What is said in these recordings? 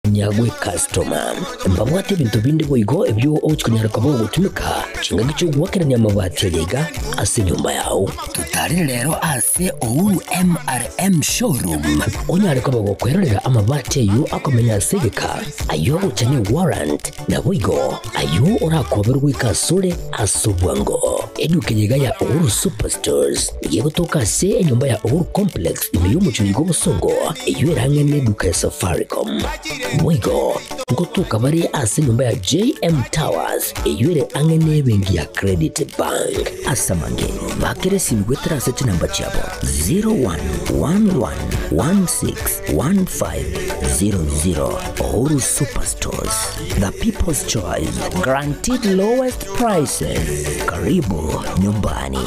nyagwe customer mbabwate bintu bindi boigo ebyo ochikunyaraka bo gutumika kinga gicho gwakeranya amabati yega ase nyumba yao tutari rero ase Uhuru MRM showroom onyareka bagokwerera amabati yo akomenya asegeka ayo uchane warrant na boigo ayo orakoberwa ikasure asubwango edukenya ya Uhuru Superstores yego toka se nyumba ya Uhuru Complex imiyo muchuligo busongo iyo erange ne duka ya Safaricom boigo ngotuka bari ase nyumba ya JM Towers iyo ere ange ne bengi ya Credit Bank asamange bakere simgwe trasete namba chabo 0111161500 Uhuru Superstores, the people's choice, guaranteed lowest prices. Karibu nyumbani.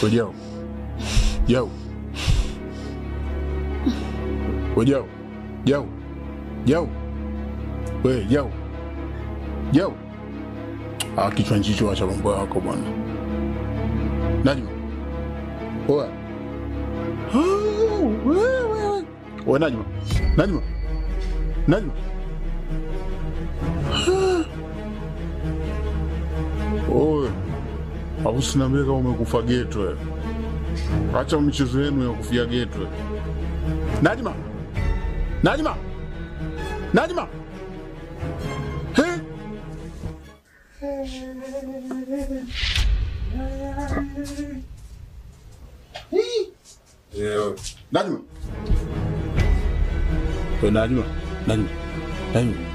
Well, yo. Yo. Well, yo. Yo. Yo. Well, yo. Yo. Kichwa nchicho acha mambo yako bwana. Najma. Oa. Oa Najma. Najma. Najma. Oe. Usiniambie kama umekufa geto. Acha michezo yenu ya kufia geto. Najma. Najma. Najma. Najma. Najma. Najma. Najma.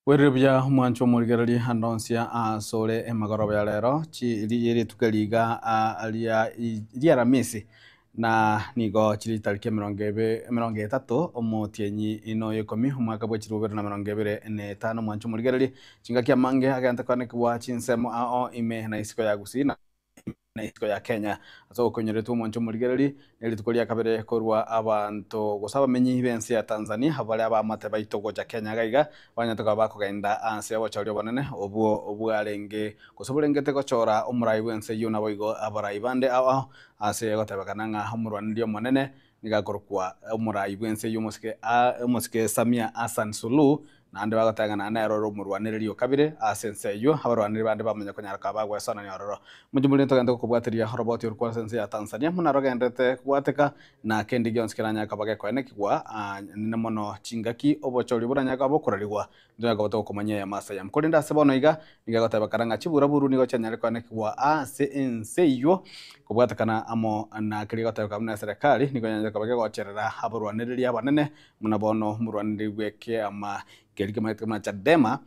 Weribya mwancho murigereri handonsia sore emagoroba ya lero chiri tukaliga alia ramisi na nigo chiri tariki 30 omotienyi ino yekomi umwaka bwa 2025 mwancho murigereri chingakia mange aganta kwanekwa chinsemo ao ime na isiko ya gusina na isiko ya Kenya aso konyeretu mwancho murigereri neli tukolia kabere korwa abantu gusaba menyi bensi ya Tanzania habale abamate baitogo ja Kenya gaiga banyatoka bakugenda anse abachari bonene obu arenge kusoburengete gochora omurayi wense yuna boigo abarayi bande aho ase gotebakana nga omurwaniri omonene nigakorwa omurayi wense yomusike Samia Hassan Suluhu nande bagotangana na eroro murwaniriri okabire asense yo abarwaniri bande bamenya konyaraka bagwesana ni ororo mujumuli ntogenda kubwatiria roboti urukwa sense ya Tanzania muna rogendete kwateka na kendi gyonskiranya kabage kwene kigwa nina mono chingaki obochori buranya kabokurarigwa ndoya goto kumanya ya masa ya mkolinda sebono iga nigagota bakaranga chibura buru nigo chanyare kwene kigwa ense yo kubwatakana amo na kirigota kamuna serikali nigo nyanya kabage gocherera abarwaniriri abanene muna bono murwaniri gweke ama kelike maitema Chadema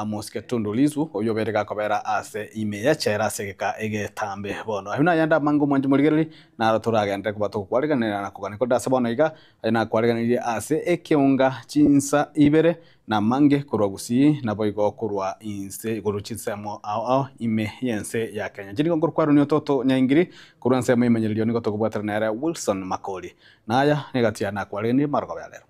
Moske Tundu Lissu oyo berega kobera ase imeya chera segeka egetambe bono ahuna yanda mango mwanju murigereri na turagende kubato kwariganira na kuganiko dase bono iga na kwariganira ase ekeunga chinsa ibere na mange kurwa gusi na boigo kurwa inse guruchinsemo ao ime yense ya Kenya jinigo ngorkwaro ni toto nyaingiri kurwa nsemo imenyerio nigo tokubwatira na Wilson Makoli naya negatia na kwariganira margo ya lero.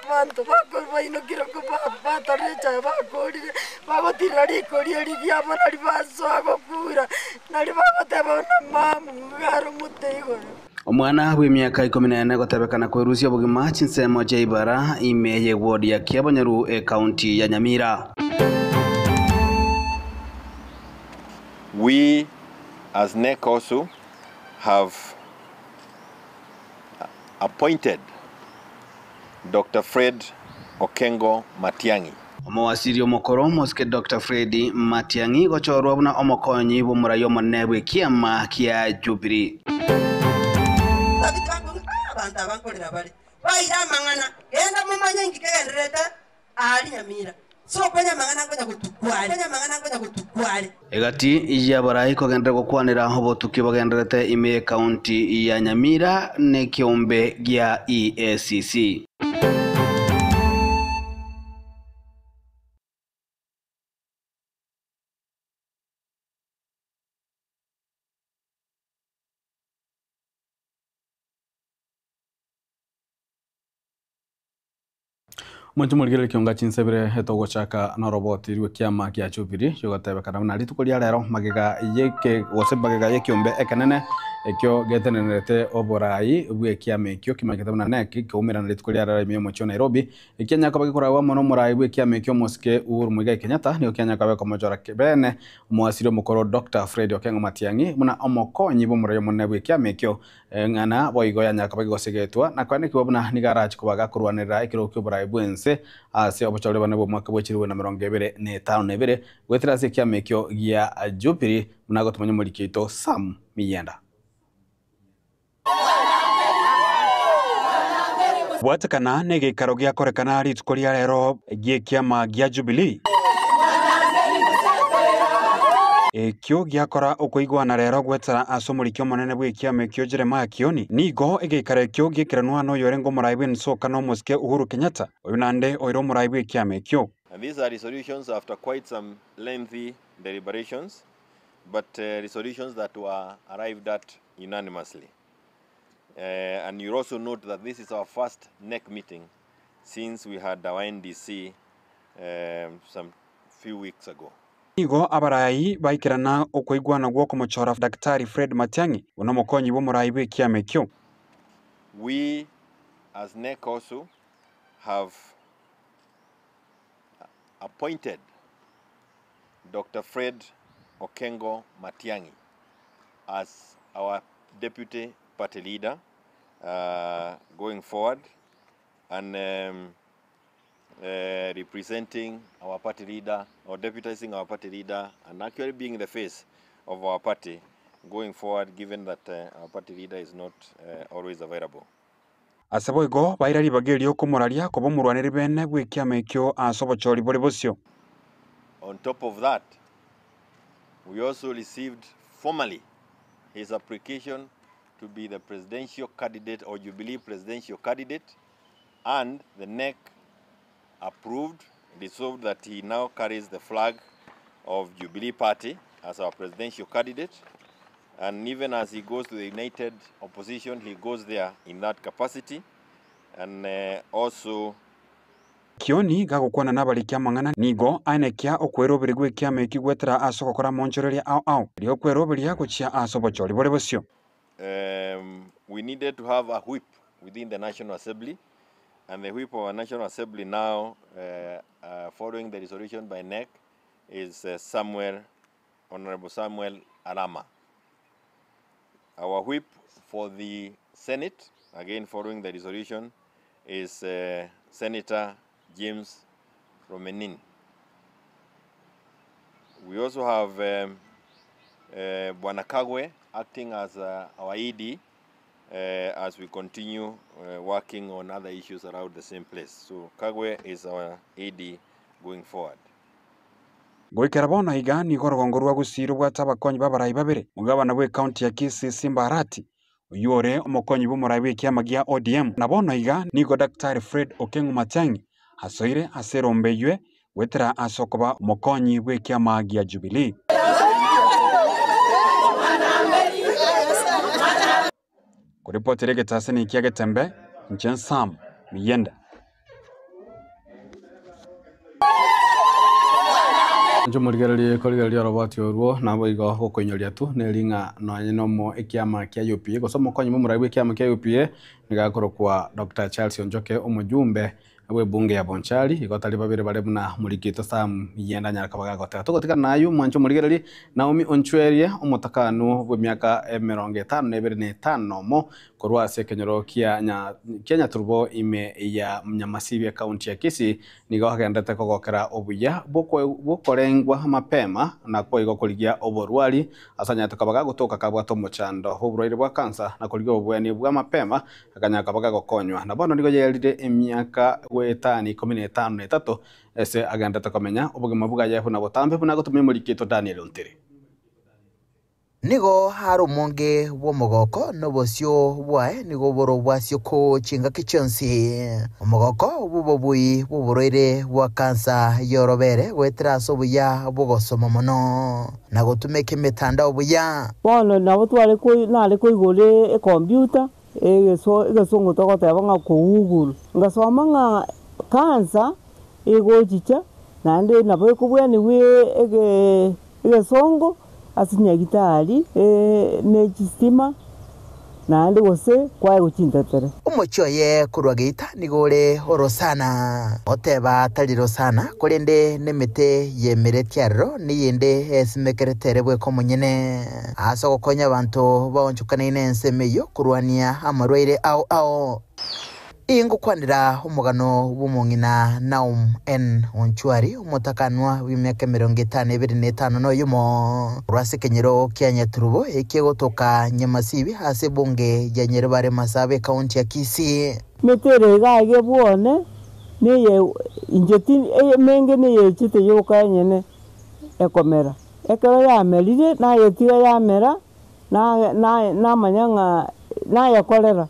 Manto bako baino kiroko bata recha bako ri bako tirari kori ri biamo nari baso agokura nari bako tebona mamu ngaro mutego omwana w'imyaka 14 gotebekana kwerusia bugima chinsemo jaibara imeye ward ya Kiabonyaru county ya Nyamira. We as NEC also have appointed Dr. Fred Okengo Matiang'i. Omowasiri omokoro moske Dr. Fred Matiang'i gochorwa buna omokonyi bumurayo monebwe kiama kia Jubilee. Abantu abankorera bari baira mangana genda mumanye ngikegenderete ali Nyamira so kwenya mangana ngonya gutukwale egati ya barai kogendera gukwanira hobo tukibagenderete ime county ya Nyamira ne kiombe gya EACC. Mujumurigere kionga chinsebere etogo chaka na roboti riwe kiama kia Jubilee yogatebe kana na ritukolia lero magega yeke wasebagega yekiombe ekenene ekyo getenenete oborai bwe kiama ekyo kimageta na neki kumira na ritukolia lero ime cho Nairobi ekenya kabage korawa mono murai bwe kiama ekyo moske Uhuru Muigai Kenyatta ni okenya kabage komojora kebene mwasiro mukoro Dr. Fred Okengo Matiang'i muna omokonyi bomurayo monne bwe kiama ekyo ngana boigo ya nyakabage gosegetwa na kwane kibabuna ni garage kubaga kurwanira ikirokyo borai bwense ase obochore bane bo mwaka bwachiriwe na 2025 gwetira se kiama ekyo gya Jubilee munago tumanye muri kito Sam Miyenda. Bwatakana nege karogia korekana ritukolia lero gie kiama gya Jubilee. Ekyo gyakora okuigwana lero gwetara asomurikyo monene bwe kiama ekyo Jeremiah Kioni nigo egekara ekyo gekiranwa no yorengo muraibwe nsoka no moske Uhuru Kenyatta oyunande oiro muraibwe kiama ekyo. And these are resolutions after quite some lengthy deliberations, but resolutions that were arrived at unanimously. And you also note that this is our first NEC meeting since we had our NDC some few weeks ago. Nigo abarayi baikirana okuigwana gwoko mochora Daktari Fred Matiang'i unomokonyi bomurai bwe kiama ekyo. We as NEC also have appointed Dr. Fred Okengo Matiang'i as our deputy party leader going forward and representing our party leader or deputizing our party leader and actually being the face of our party going forward, given that our party leader is not always available. Aseboigo bairari bagerio kumuraria kubo murwaniri bene bwikiama ekyo asobochori bori bosio. On top of that, we also received formally his application to be the presidential candidate or Jubilee presidential candidate, and the NEC approved, resolved that he now carries the flag of Jubilee Party as our presidential candidate, and even as he goes to the United Opposition, he goes there in that capacity, and also Kioni gagukwana nabalikia mangana nigo ainekia okwerobere gwekiama ekigwetera asokokora monchoreria au rio kweroberia gochia asobochori bore bosio. We needed to have a whip within the National Assembly, and the whip of our National Assembly now, following the resolution by NEC, is Honorable Samuel Arama. Our whip for the Senate, again following the resolution, is Senator James Romenin. We also have Bwana Kagwe acting as our ED as we continue working on other issues around the same place. So Kagwe is our ED going forward. Goikera bona iga ni gorogongorwa gusiro bwatabakonyi babarai babere mugabana bwe county ya Kisii Simbarati uyore omokonyi b'umurai bw'ikiama gia ODM na bona iga nigo Dr. Fred Okengo Matiang'i asoire aserombeywe wetera asokoba omokonyi bw'ikiama gia Jubilee. Kuripotire getaseni ikiage tembe nchen Sam Miyenda. Njumurigererie korigereria roboti oruo nabo igo gokoinyoria tu nelinga noanye nomo ekiama kia UPA gosoma konyi mumurai ekiama kia UPA nigakoro kwa Dr. Charles Onjoke omujumbe we bunge ya Bonchari igotari babire bare muna murikito Sam Miyenda nyarakabaga gotera tugotika nayu mwancho murigereri Naomi Onchwerie omotakanu bwe myaka 55 mo korwa sekenyoro kia Kenya turbo ime ya Mnyamasibia county ya Kisii nigo hagendete kogokera obuya bokorengwa mapema na kwa igokoligia oborwari asanya tukabaga gutoka kabwato mochando hoburwaire bwa kansa na koligia obuyani bwa mapema akanya kabaga gokonywa na bono nigo yerire emyaka wetani 15 ese agendete komenya obugima bugaye buna botambe buna gutumye murikito Daniel Ontiri nigo haro monge womogoko nobosio bwae nigo boro bwasio ko chinga kichonsi omogoko bubobui buboroire bwa kansa yorobere wetra sobuya bugosoma mono na gutumeke metanda obuya bono nabo twale ko nale ko igole e computer egesongo tokoteba nga ko Google ngasoma nga kansa egochicha nande nabo kubwani we egesongo asinya gitari nechistima nandi gose kwae guchintetere umuchoye kurwagita nigore orosana oteba taliro sana kurende nemete yemere tyarro niyende esimekeretere bwe komunyene aso gokonya abantu baonchukana inensemeyo kurwania amarwaire ao ingo kwandira umugano w'umungina Naum N Onchwari umutakanwa w'imyaka 55 no yumo rwasekenyero kyanya turubo ekegotoka Nyamasibi hase bunge ya Nyeribare Masabe county ya Kisii metere gage bwone niye injeti menge niye chite yokanyene ekomera ekero yamerire na yetira yamera na manyanga na yakolera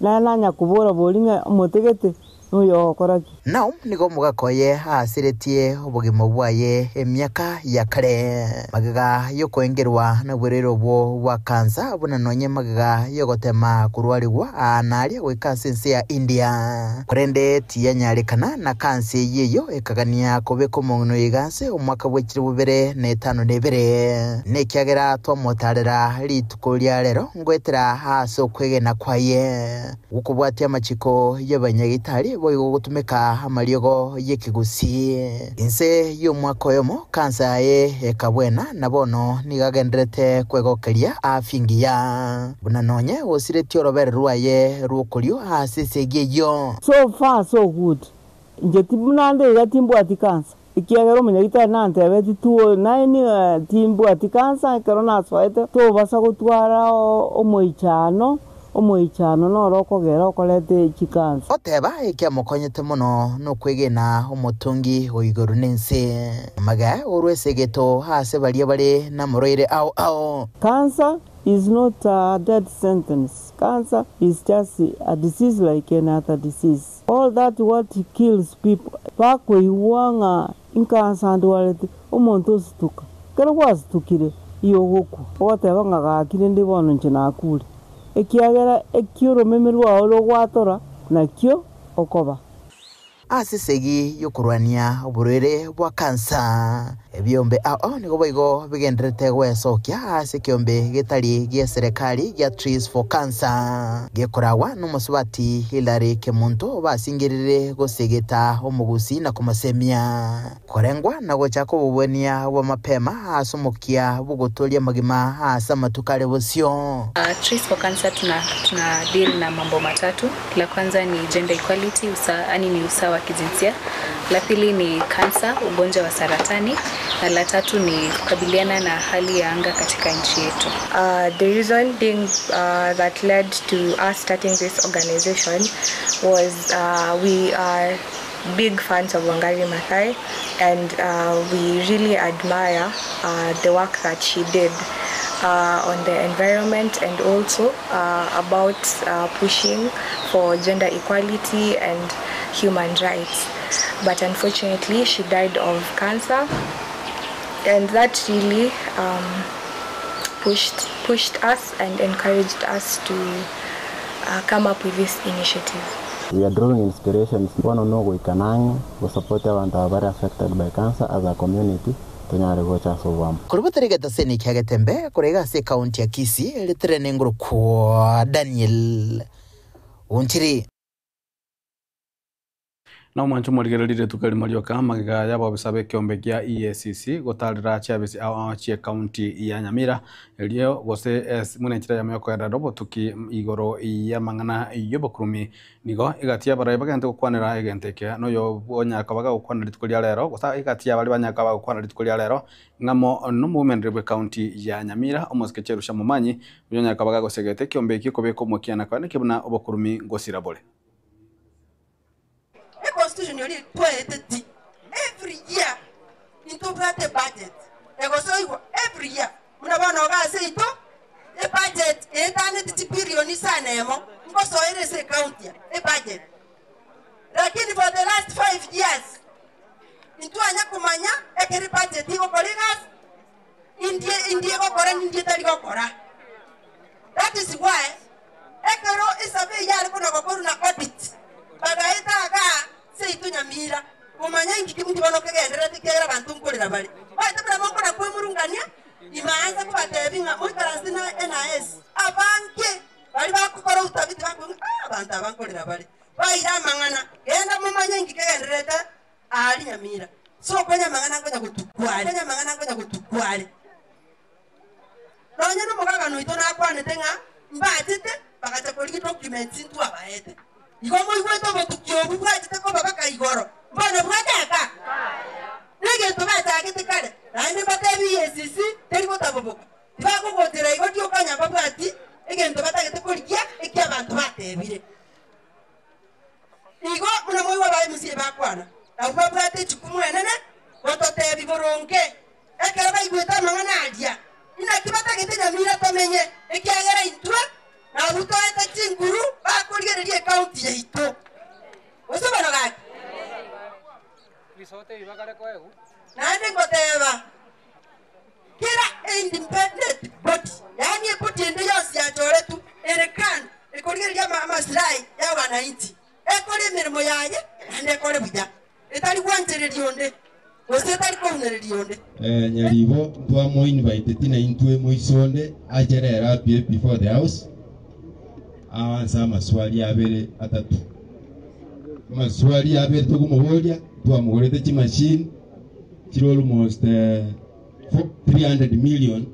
na nyakubura bolinga umutegete nuyo koraki Naum nigo mugakoye asiretie obugimo bwaye emyaka ya kare magaga yokoengerwa na bwerero bwo wa kansa buna nonye magaga yogotema kurwariwa anali wekasense ya India kurende tiyanyarekana na kansi yeyo ekagania kobeko mono igase omwaka bwekiri bubere ne 5 ne kyagera twamotarera litukolya lero ngwetera haso kwegena kwaye ukubwatia amachiko y'abanyagitari boyo gutumeka amariogo yekigusi inse y'omwaka yomo kansa ye ekabwena nabono nigagendrete kwegokeria afingia bunanonye osireti orobere ruaye rukolyo asisege yo so far so good njeti bunande igatimbwa ati kansa ikiagero munyagita nante beti tuo naini timbu ati kansa corona soete to basa gutwara omoichano no rokogera okolete chikansa oteba ikia mukonyete muno no kwigena umutungi oiguru nense maga urwesegeto hase bari na muroire ao cancer is not a death sentence. Cancer is just a disease like any other disease. All that what kills people. Pakwe iwanga inkansa ndwalete umuntu situka. Kera wastukire iyo goku. Oteba ngagakire ndibono nchina kuri. Ekiagera ekioro memerwa olo gwatora nakyo okoba. Asisegi yokurwania oburere bwa kansa ebyombe nigo boigo bigenderete gwesokia ase kiombe gitari gia serikali gia Trees for Cancer gekurawa n'umusubati Hilary Kemunto basingirire gosegeta omugusi na kumasemia korengwa nago chako bubwania bwa mapema asumukia bugotolia magima asa matukale bosio. Trees for Cancer tuna deal na mambo matatu. La kwanza ni gender equality, ni usawa kijinsia. La pili ni kansa, ugonjwa wa saratani, na la tatu ni kukabiliana na hali ya anga katika nchi yetu. The reason that led to us starting this organization was we are big fans of Wangari Maathai, and we really admire the work that she did on the environment, and also about pushing for gender equality and human rights. But unfortunately she died of cancer, and that really pushed us and encouraged us to come up with this initiative. We are drawing inspirations one on we can support abantu abari affected by cancer as a community. Kurubuterega taseni kyagetembe kurega se county ya Kisii litrene nguru kwa Daniel Unchiri na mwancho murigererire tukari marioka magiga yabo bisabe kiombe gia EACC gotarira chabisi achie county ya Nyamira elio gose munenchira ya meko ya robo tuki igoro ya mangana yobokurumi nigo igatia bara bagante gukwanira egenteke no yo bonya kabaga gukwanira tukuria rero gosa igatia bali banyaka bagukwanira tukuria rero ngamo no mumenrebwe county ya Nyamira omoske cherusha mumanyi byonya kabaga gosegete kiombe kikobeko mokiana kwane kibuna obokurumi ngosirabole. Constitution every year into the budget. Every year. The budget billion county. The budget. Lakini for the last 5 years, into anyakumanya ekeri budget that is why ekero isabe yale kuna kokuru na audit. Bagaita aga seitu Nyamira kumanya ingiki mundi banokegendera tikera bantu nkolera bali batabra mokora kwe murungania imaanza kubatebinga mukaransi na NIS abanke bali bakukora utabiti abantu abankolera bali baira mangana genda mumanya ingiki gendereta ali Nyamira so kwenya mangana ngoja kutukwale nonya no mugaga no itona kwane tenga mbatete bakacha poliki documents into abaete Ikomo igweto botukyo bwajite ko babaka igoro mbona bwataka nige tubata akitikale nani batebi yesisi teri botaboboka bako gotera igoti okanya babati egento batagete kurikia eky'abantu batebire igo muna moyo bayi musiye bakwana abo bwate chikumwenene bototebi boronke ekera bayigweta mangana adia ina kibatagete Nyamira tamenye ekyagera intwe na butoeta chinguru bakurigererie county ya ito osubana gaki bisote ibagare ko egu nani ngoteba kira independent body yani body ende yose ya joretu erekan ekurigererie maslahi ya wananchi ekore mirimo yaye ande ekore buja etari kwanjererionde osetari konererionde nyaribo twa mo invite tina intwe moisonde ajerera before the house awanza maswali abere atatu maswali abere tugumubolia twamugorete chi machine kiro almost 300 million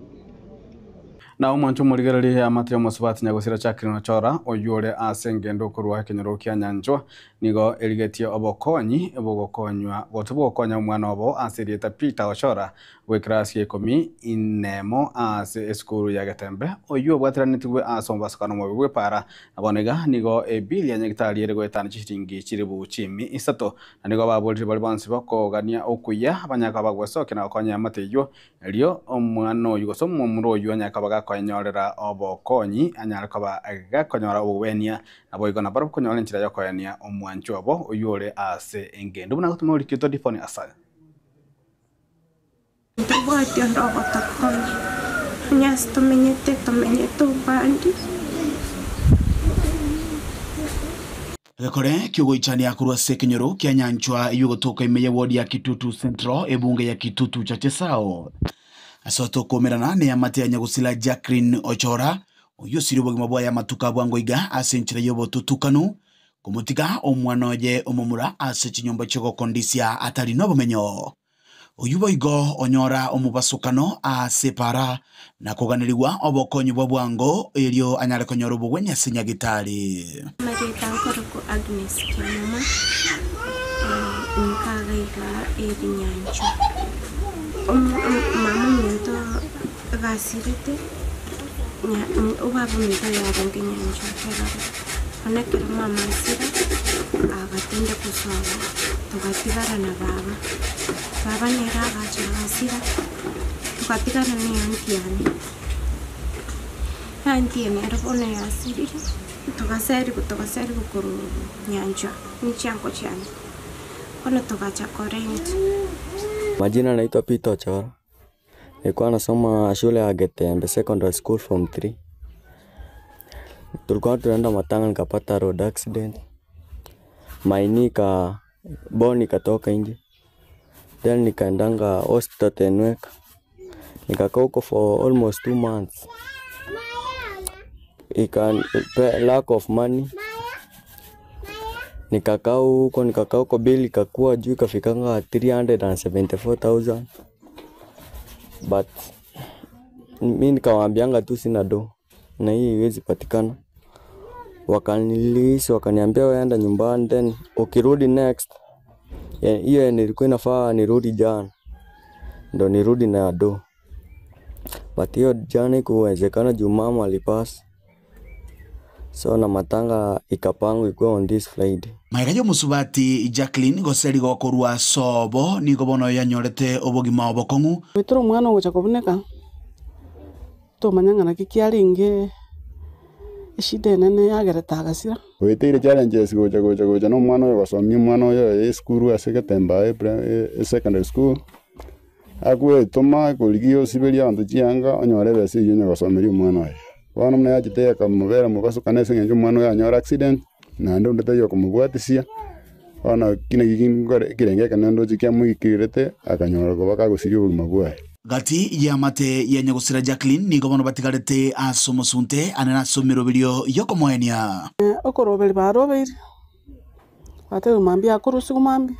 na umwancho murigereri ya matyo musubati nyagusira Jacqueline Ochora oyure asengendo kurwa kenyoro kya nyanjwa nigo erigetie obokonyi bogokonywa gotubokonya umwana obo asirieta Peter Ochora we class ye 14 ase eskuru ya Gatembe oyu bwatranitwe asomba sakano mo bwe para abonega nigo ebili ya nyagitali ere gwetana chitingi chiribu chimi isato nigo babolje bali bansi bakogania okuya abanyaka bagwesoke na konya mateyo elio omwana oyu gosomo muro oyu anyaka bagakonyorera obokonyi anyaka bagakonyora obwenia abo igona baro konyora nchira yakoyania omwancho abo oyure ase engendo buna gutuma uri kito difoni asaya Tubati ndogo takoni nyas tumenyete bandi Gekore kiugo ichani akurwa sekenyoro kia nyanchwa yugo toka imeye wodi ya Kitutu Central ebunge ya Kitutu Chachesao asoto komerana ne amate ya nyagusila Jacqueline Ochora oyo siribo gimabwa ya matuka bwango iga asenchira yobo tutukanu kumutika omwana oje omomura ase chinyomba choko kondisia atali nobo menyo oyubo igo onyora omubasukano asepara na kuganiriwa obokonyi bwango elio anyale konyoro bugwenya sinya gitari Marita koroko Agnes Kiamama nkagaiga ebinyancho mama nyento gasirete ubaba mito yarange nyancho kera onekera mama sira agatende kuswala tugatigara na baba nera agacha gasira tugatigara ni antiane arabona yasirire tugaseri kukuru nyancho ni chango chani ona tugacha korent. Majina naitwa Peter Ochora. Nilikuwa nasoma shule ya Gatembe Secondary School form 3. Tulikuwa tunaenda matanga nikapata road accident. Maini boni katoka nje. Then nikaendanga hospital Tenwek. Nikakaa huko for almost 2 months. Lack of money. Nikakaa huko bili ikakuwa juu ikafikanga 374,000. But mimi nikawaambianga tu sina do na hii haiwezi patikana. Wakanilisi wakaniambia waenda nyumbani, then ukirudi next hiyo nilikuwa inafaa nirudi jana ndo nirudi na do. But hiyo jana ikuwezekana juu mama alipasa. So na matanga ikapangu ikuwa on this Friday. Maikajo musubati Jacqueline goseri gokorwa sobo nigo bono yanyorete obogima obokongu. Witro mwana gocha kuboneka. To manyanga kikiaringe ishide nene yagereta agasira. Wetire challenges gocha no mwana oyo basomye mwana oyo school ase Gatembe secondary school. Akwe toma koligio sibeli abandu chianga onyore bese iyo nyagosomeri mwana oyo. Wana mna yajiteka mubera mubasukane sengenje mwana yanyora accident na ndo ndetayo kumubwatisia wana kirengeka nando chikia mwikirete akanyora ko bakagusiri ubugima bwaye gati ya mate ya nyagusira Jacqueline nigo bono batigarete asomosunte anana somero bilio yoko moenia okorobeli barobeli ate umambi akurusi kumambi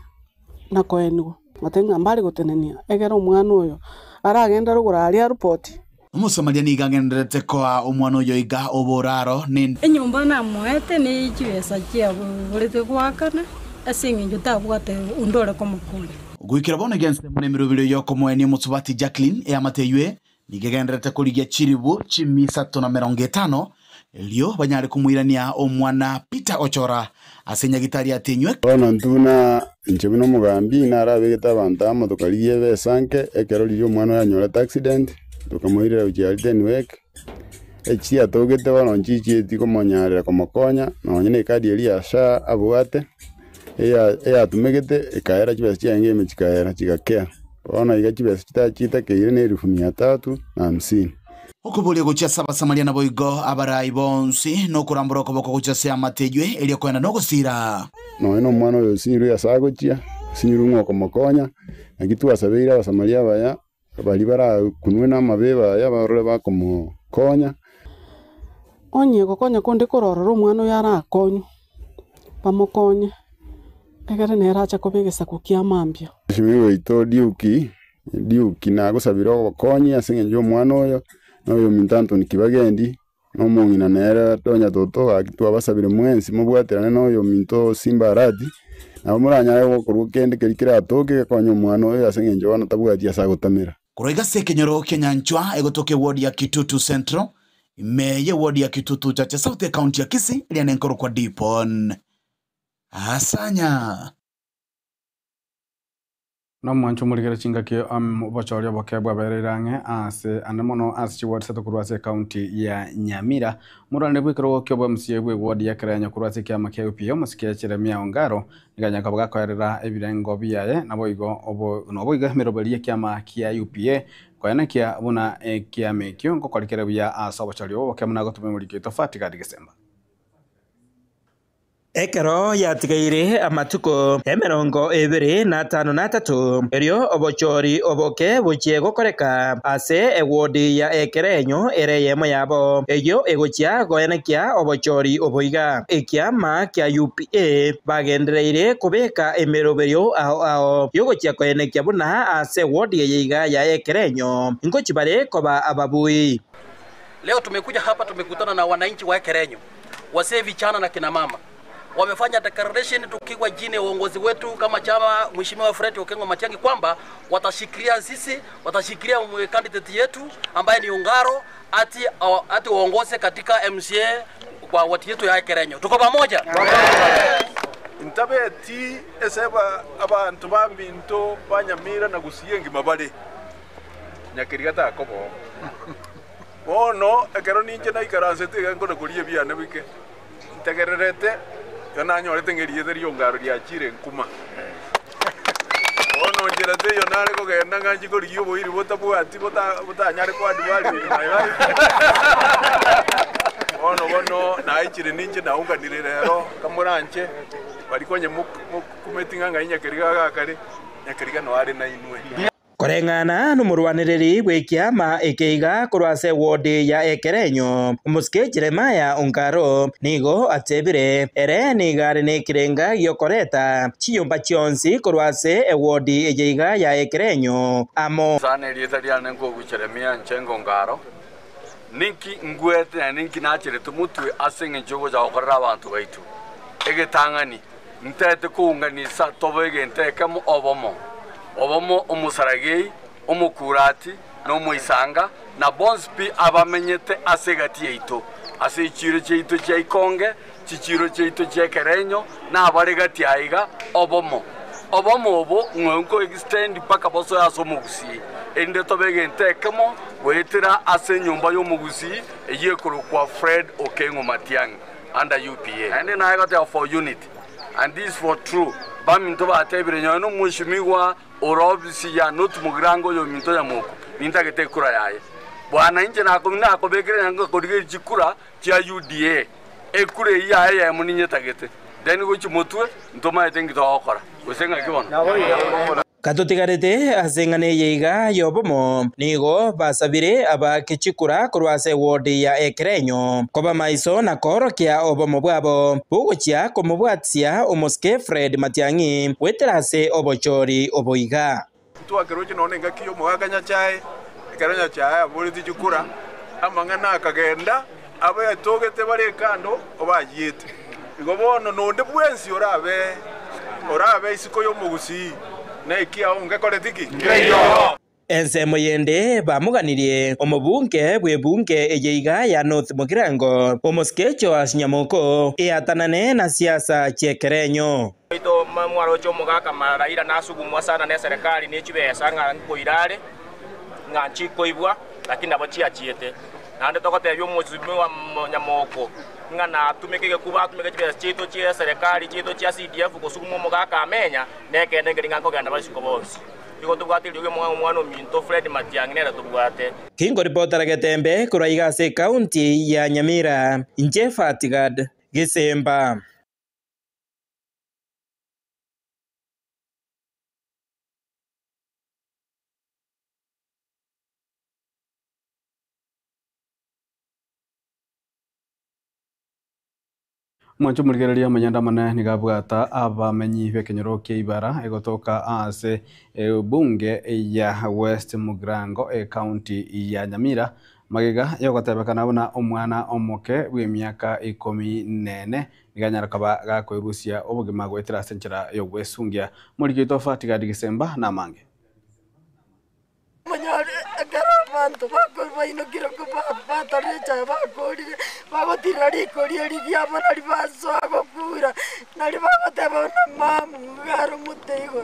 na koengo matenga mbali gotenenia egera umwana oyo aragenda rugura ali report Umusomalia ni gangenderete kwa omwana oyo iga oboraro ni enyumba na mwete ni chiwesa chia bulete kwakana asingi jutabwate undore komukule gwikira bona against munemero biro yoko moenia musubati Jacqueline ya mateywe ni gagenderete kurigia chiribu chimi 350 elio banyare kumwirania omwana Peter Ochora asenya gitari atinywe ona ntuna nchebino mugambi narabegeta bantamo tukaliye besanke ekero lyo mwana yanyoreta accident tukamuirira ujali Tenwek echia togete bano nchichi tikomonyarira komokonya nonyene kadi elia sha abwate eya tumegete ekaera chibesa chiange mechikaera chigakea ona igachibesa chita keire ne 350 okubulia gocha saba Samaria na boigo abarai bonsi no kurambura koboko gocha se amatejwe elio kwenda no gusira no mwana oyo sinyiru ya sagochia sinyiru ngoko mokonya nagitwa sabeira Samaria baya bali bara kunwe na mabeba yabarore bakomokonya onye gokonya konde kororora omwana yara akonyu bamokonye egere neracha kobegesa kukia mambia shimiwe ito diuki na gusabira obokonyi asengenje omwana oyo no yo mintanto nikibagendi no mungina nera tonya toto akitwa basabire mwensi mubwaterane no yo minto Simba Arati na muranya yo kurukende kerikira atoke kwa nyomwana oyo asengenje wana tabwatia sagotamira kuroiga sekenyoro Kenyanchwa egotoke ward ya Kitutu Central imeye ward ya Kitutu Chache South County ya Kisii lianenkoro kwa Dipon asanya no mwancho muligera chinga ke bochoria bokebwa bererange ase anemono ase ward seto kurwase county ya Nyamira murane bwikero kyobo msiye bwe ward ya Kirenya kurwase kya makeo pio musikia Jeremia Ongaro niganya kabaga kwerera ebirengo biyaye naboigo obo noboiga meroberie kya kia UPA kwena kia buna kia mekyo ngo kwalikera bya asa bochoria bokemuna gotume mulike tofati kadi December ekero yatigaire amatuko 23 erio obochori oboke buchie gokoreka ase ewodi ya Ekerenyo ereyemo yabo eyo egochia goenekia obochori oboiga ekiama kia UPA bagendereire kubeka emeroberio ao yogochia goenekia buna ase wodi yeiga ya Ekerenyo ngochibare koba ababui. Leo tumekuja hapa, tumekutana na wananchi wa Ekerenyo, wasee, vijana na kina mama. Wamefanya declaration tukiwa jini uongozi wetu kama chama Mheshimiwa Fred Okengo Matiang'i kwamba watashikilia sisi, watashikilia candidate yetu ambaye ni Ongaro ati uongoze katika MCA kwa watu yetu ya Ekerenyo. Tuko pamoja. Ntabe ti eseba abantu bambinto banyamira na gusiyengi mabale. Nyakirigata akobo. Ono ekero ninje na ikaranse tiga ngone kuriye byana bike. Ntegererete yana nyorete ngeriye theri Ongaro ria chire nkuma. Ono njerete yonare kugenda nganji kuriyo boiri botabwati botanyare kwa diwali. Ono na ichire ninje na unganire rero kamuranche barikonye mukumetinga ngainya keriga gakare nyakeriga no ari na inwe. Korengana numurwaniriri gwikiama ikeiga kurwase wodi ya Ekerenyo umuske Jeremia Ongaro nigo atebire ere nigari ni kirenga yokoreta chiyumba chionsi kurwase wodi ejeiga ya Ekerenyo amo sana lietaria nengo Jeremia Ongaro ninki ngwete na ninki nachire tumutwe asenge jogo za okorra abantu baitu egetangani ntete kuunganisa tobege ntekamo obomo umusaragei umukurati no muisanga na bonspi abamenyete asegati yeito ase ichiro cheito cha Ikonge chichiro cheito cha Ekerenyo na abaregati aiga obo ngwenko extend paka boso asomugusi ende tobege ntekemo wetira ase nyumba yomugusi eyekuru kwa Fred Okengo Matiang'i under UPA and then I got there for unity and this for true baminto batebire nyono mushimiwa orobisi ya not mugrango yo minto ya moko nintagete kura yaye bwana inje nakomina akobekere nanga kodige chikura cha UDA ekure yaye ya muninye tagete then go chimotwe ntoma etengito okora usenga kibona katutigarite asengane yeiga yobomo nigo basabire abakichikura kurwase wodi ya Ekerenyo koba maiso na korokia obomo bwabo bugochia komubwatsia umuske Fred Matiang'i weterase obochori oboiga twakeroje none ngakiyo mwaganya chae Ekerenyo chae aburi tichukura amangana akagenda abe togete bare kando obayite igobono nonde bwensi orabe isiko yo mugusi Nekia ungekore tiki. Ensemo yende bamuganirie omubunge bwebunge ejeiga ya North Mugirango omuskecho asinyamoko eatanane na siasa chekerenyo ito mwaro cho mugaka maraira nasugumwa sana ne serikali ni chibesa ngoirare nganchi koibwa lakini abachi achiete nande tokote byo muzumi wa nyamoko ngana tumekege kuba tumekege chito chia serikali chito chia CDF kusugumo mugaka amenya nekende ngiringango ganda basiko bose iko tubwatiri uge mwana minto Fred Matiang'i nera tubwate Kingo reporter Getembe kuraiga se county ya Nyamira Nje Fatigad Gisemba Mwancho murigereria manyandamana nigabwata abamenyi bekenyoro kia ibara egotoka ase bunge ya West Mugirango county ya Nyamira magiga yogotebekana buna omwana omoke bw'emyaka 14 iganyara kaba gakwirusia obugima gwetera senchera yogwesungia muri gitofa tigadi Gisemba na mange abantu bakobainukira kubataricha bakorire bagotira rikori riabo nari basoago kura nari bagoteba na mamu garo mutego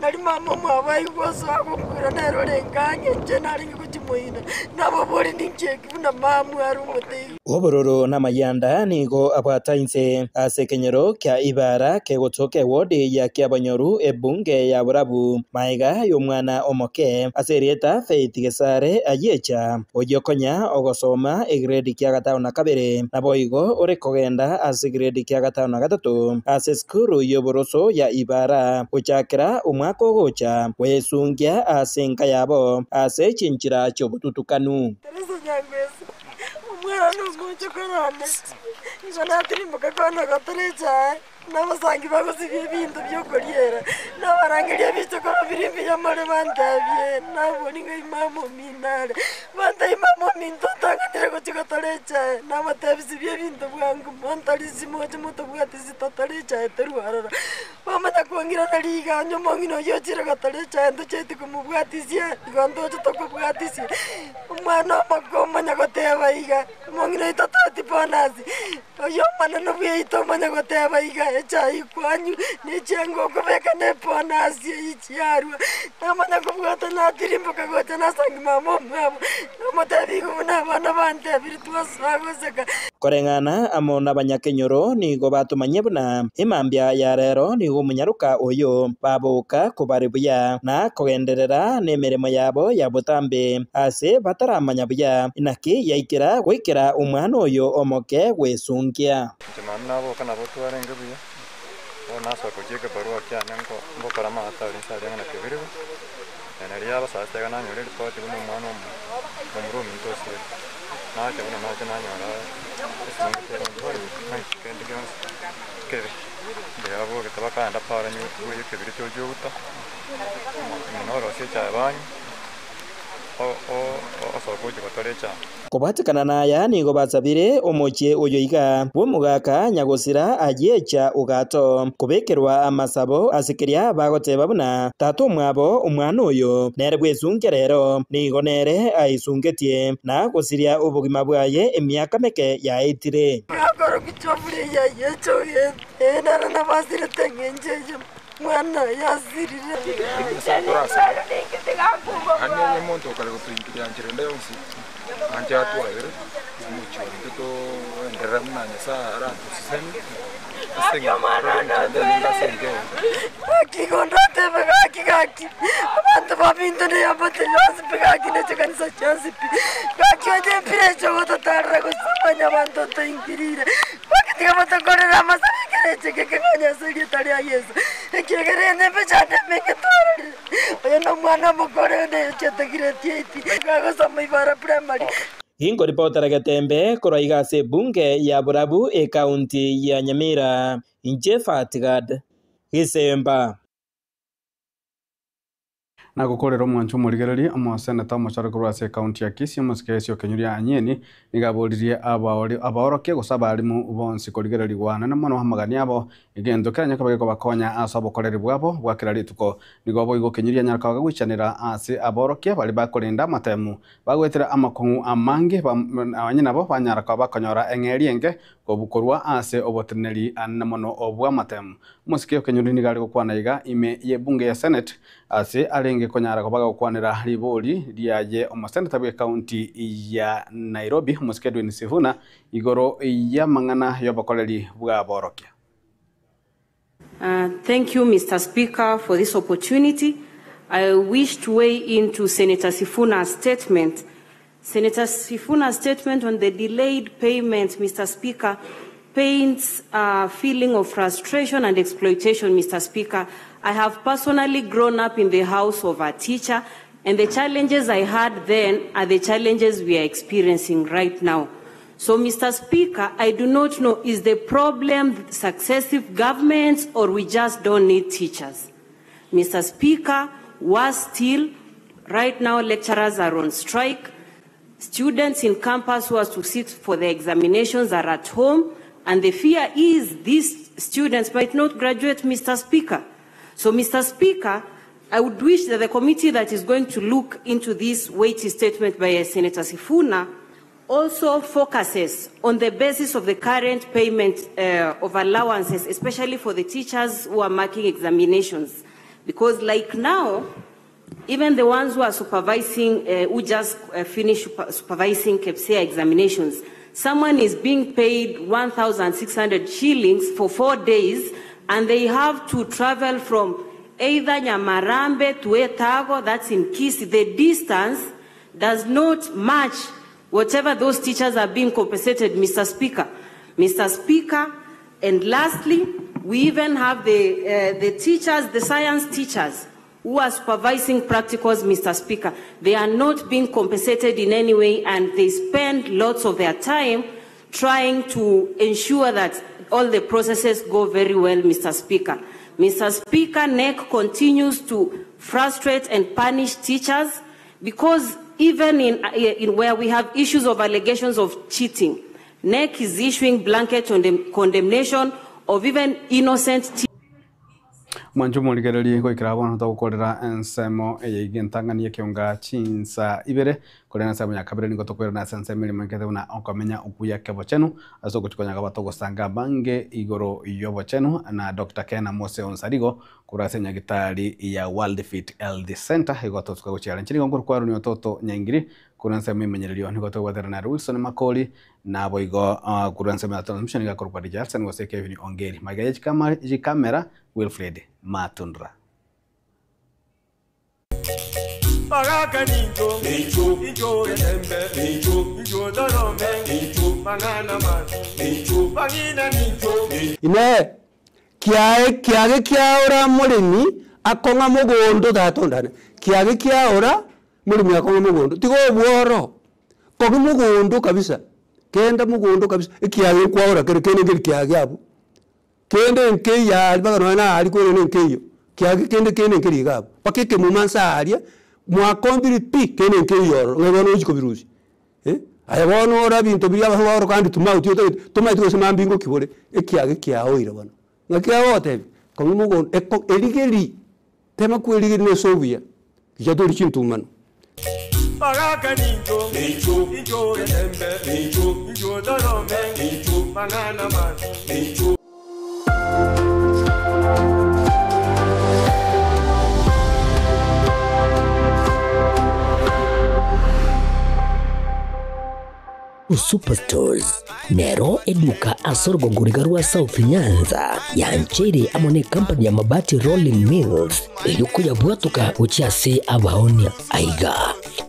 nari mamu mwabai gosoago kura nero renganye nari kuchimoina nabo bori nincheki na mamu garo mutego obororo na mayanda nigo abwatainse asekenyero kya ibara kegotoke wodi ya Kiabanyoru ebunge ya Burabu maiga y'omwana omoke aserieta Faith Gesare ayecha ojokonya ogosoma grade kya gatano na kabere naboigo ore kogenda ase grade kya gatano na gatatu ase skuru y'oboroso ya ibara ochakera umwaka ogocha wesungia ase nka yabo ase chinchira chobututukanu mwana mucho karane izonatiri mukakwana gatorecha n'abasangi bagosibye ibintu byo kuriera n'abarangiye bicho ko birimbi yamare bandabye naboni ngai mamo minare bandai mamo minto tanganire ko chikotorecha n'amatebisi by'ibintu bwangu montarizi moje moto bwatisi totorecha eteruarara bamata kuangira nariga nyomongino yochira gatorecha ndo cheti kumubwatisia igondo chotoko bwatisia umwana makoma nyagoteba iga mongino itotati bonazi yo manano bwito manyagoteba iga echai kwanyu nechengo kubeka neponasi ichiarwa namanya kubwata natirimbo kagota nasangi mamo mwabo namotabigo muna bana bante birituasagoseka korengana amo n'abanyakenyoro nigo batumanye buna imambya ya rero nigo munyaruka oyo babuka kubaribuya na kugenderera nemeremo yabo ya butambe ase bataramanya buya inaki yaikira gwikira umwana oyo omoke gwesungia jamana bo kana botware ngebuya ona so kujeka barua kya nango mbokara mata ulisali ngana kebirigo enariya basasta kana nyore report buno mwana omuro mintosi na ke buno na kana nyora esingitero ngori mai kende gans kebe yabo ke tabaka anda para nyu kuye kebiri tojo uta minoro se chabani o so kujeka torecha kubatikana naya nigo basabire omoche oyoiga bomugaka nyagosira ayecha ugato kubekerwa amasabo asikiria bagoteba buna tato mwabo umwana oyo nere bwesungerero nigo nere aisungetie na gosiria ubugima bwaye emyaka meke yaitire akoro kichobure ya yecho enara na basire tengenje mwana yasirire ane monto kale kupingira njirenda yonsi anje atwaire mucho ndito enderamna nyasa rantu sisemi asenga Aki kontrate begaki abantu babinto ne abate los begaki ne chikanisa chansipi gaki ode pirecho gototarra gosipanya abantu toinkirire bakati gamata korera masaka kereche que kanya serie tarea yeso ekigere ne pechane meke torre oyo no mwana mukore ne chetegire tieti gagosoma ibara primary Hingo ripotera Gatembe koraiga se bunge ya Burabu e kaunti ya Nyamira inje Fatigad Gisemba na gukorera omwancho murigereri omoseneta omocharo ase kaunti ya Kisii omosikesio kenyuria anyeni nigaboririe abaorokia gusaba arimu bonsi kurigereri gwana na mono hamagania abo igendo kiranya kabageko bakonya ase obokoreri bwabo bwakira rituko nigo boigo kenyuria nyarakaga gwichanira ase abaorokia bari bakorinda matemu bagwetera amakongu amange abanyina bo banyaraka bakonyora eng'eri enge kobukorwa ase oboteneri na mono obwa matemu omosikesio kenyuria nigari gukwana iga ime ye bunge ya Senate ase arenge konyara kobaga gukwanira ribori riaye omoseneta bwe county ya Nairobi Edwin Sifuna igoro ya mang'ana y'obokoreri bwa borokia. Thank you, Mr. Speaker, for this opportunity. I wish to weigh into Senator Sifuna's statement. Senator Sifuna's statement on the delayed payment, Mr. Speaker, paints a feeling of frustration and exploitation, Mr. Speaker. I have personally grown up in the house of a teacher, and the challenges I had then are the challenges we are experiencing right now. So, Mr. Speaker, I do not know, is the problem successive governments or we just don't need teachers? Mr. Speaker, worse still, right now lecturers are on strike. Students in campus who are to sit for the examinations are at home, and the fear is these students might not graduate, Mr. Speaker. So, Mr. Speaker, I would wish that the committee that is going to look into this weighty statement by Senator Sifuna also focuses on the basis of the current payment of allowances, especially for the teachers who are marking examinations. Because like now, even the ones who are supervising, who just finished supervising KPSEA examinations, someone is being paid 1,600 shillings for 4 days, and they have to travel from either Nyamarambe to Etago, that's in Kisi. The distance does not match whatever those teachers are being compensated, Mr. Speaker. Mr. Speaker, and lastly, we even have the teachers, the science teachers, who are supervising practicals, Mr. Speaker. They are not being compensated in any way, and they spend lots of their time trying to ensure that all the processes go very well, Mr. Speaker. Mr. Speaker, NEC continues to frustrate and punish teachers because even in where we have issues of allegations of cheating, NEC is issuing blanket condemnation of even innocent teachers. Mwanju muligereri gwikira bona tugukorera ensemo eyigentangania kionga chinsa ibere kuri ensemo ya kabere ningo tukwera na ensemo ile mangete una okamenya ukuya kebo chenu aso kuchikonya gabato gosanga bange igoro yobo chenu na Dr. Kena Mose Onsarigo kurasenya gitari ya World Fit LD Center igoto tukaguchira nchini ngoro kwa runyo toto nyangiri kuri ensemo imenyererio nigo tukwera na Wilson Makoli na boigo kuri ensemo ya transmission ga korpa Jackson wose Kevin Ongeri magaye kamera Wilfred Matundra. Ine kiage kiaora mulimi akonga mugondo datondane kiage kiaora mulimi akonga mugondo tigo bworo kogi mugondo kabisa kenda mugondo kabisa kiage kwaora kene kiage abu kende nke ya albaga na ali ko ne nke yo kende nkiri gabo pakeke mu mansa aria mwa kombiri pi kene nke yo ngabo ujiko biruzi aya bono ora bintu bya bahoro kandi tumauti tumai twese mambingo kibore ekiage kya oira bano ngakya wote ko mugo eligeli tema ku eligeli no sobia ya dori chintumano Paraga ninjo ninjo etembe ninjo dorome ninjo manana man ninjo Superstores Nero eduka asorgo ngurigarua South Nyanza yanchere amone company ya mabati Rolling Mills elikuya bwatuka uchiase abaonia aiga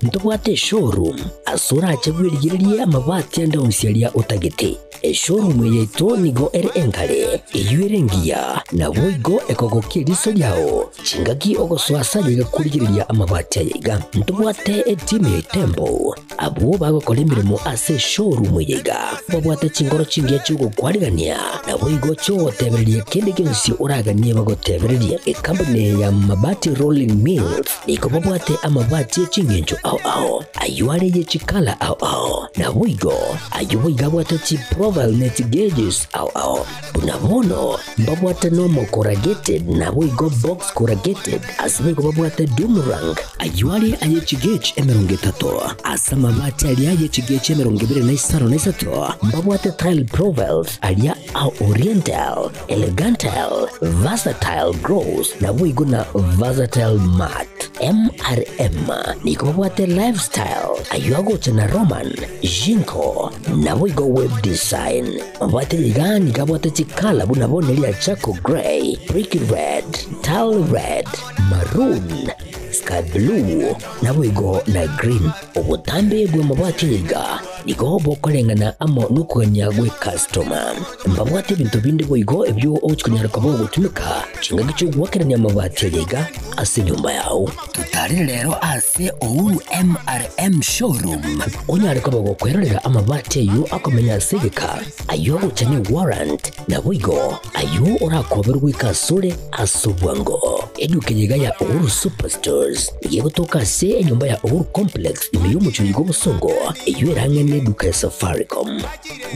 ntobwate showroom asura achebwirigirie amabati andonsialia utagete showroom yeto nigo enkale eyuerengia na boigo ekogokiriso yao chingaki ogoswasa yiga kurigiriria amabati yiga ntobwate etime tembo abo bagokora mirimo ase showroom yiga babwate chingoro chingia chugo kwarigania na boigo cho tebererie kende kensi uraganie bagotebererie company ya mabati Rolling Mills niko babwate amabati chingenjo ao ayuare ye chikala ao na boigo ayuiga bwate chi profile net gauges ao unamono babwate normal corrugated na boigo box corrugated asime babwate Dumarang ayuare aye chigage emerongetato asama mabati ali aye chigage emerongebe na isaro na isato babwate tile profiles alia au oriental elegantal versatile gross na boigo na versatile mat MRM niko babwate lifestyle ayuago chana Roman Jinko na boigo web design babwate ligani kabwate chikala bunabonelia chako gray brick red tile red maroon sky blue na boigo na green obutambe bwe mabati liga nigo bokorengana amo nukugania gwe customer mbabwate bintu bindi boigo ebyo ochikunyara kabo gutumika chinga gicho gwakerania mabati yega ase nyumba yao tutari rero ase Uhuru MRM showroom onyare kabo gukwerera amabati yo akomenya segeka ayo uchane warrant na boigo ayo urakoberwa ikasure asubwango eduke yega ya Uhuru Superstores yego toka se nyumba ya Uhuru Complex imiyo muchuligo busongo iyo irangene duka ya Safaricom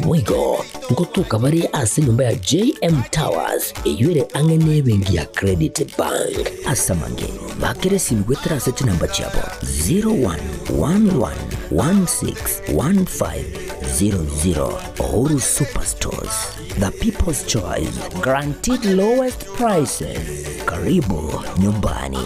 boigo ngotoka bari ase nyumba ya JM Towers iyo ire angene bengi ya Credit Bank asamange bakere simgwetera seti namba chabo 0111161500 Uhuru Superstores, the people's choice, guaranteed lowest prices. Karibu nyumbani.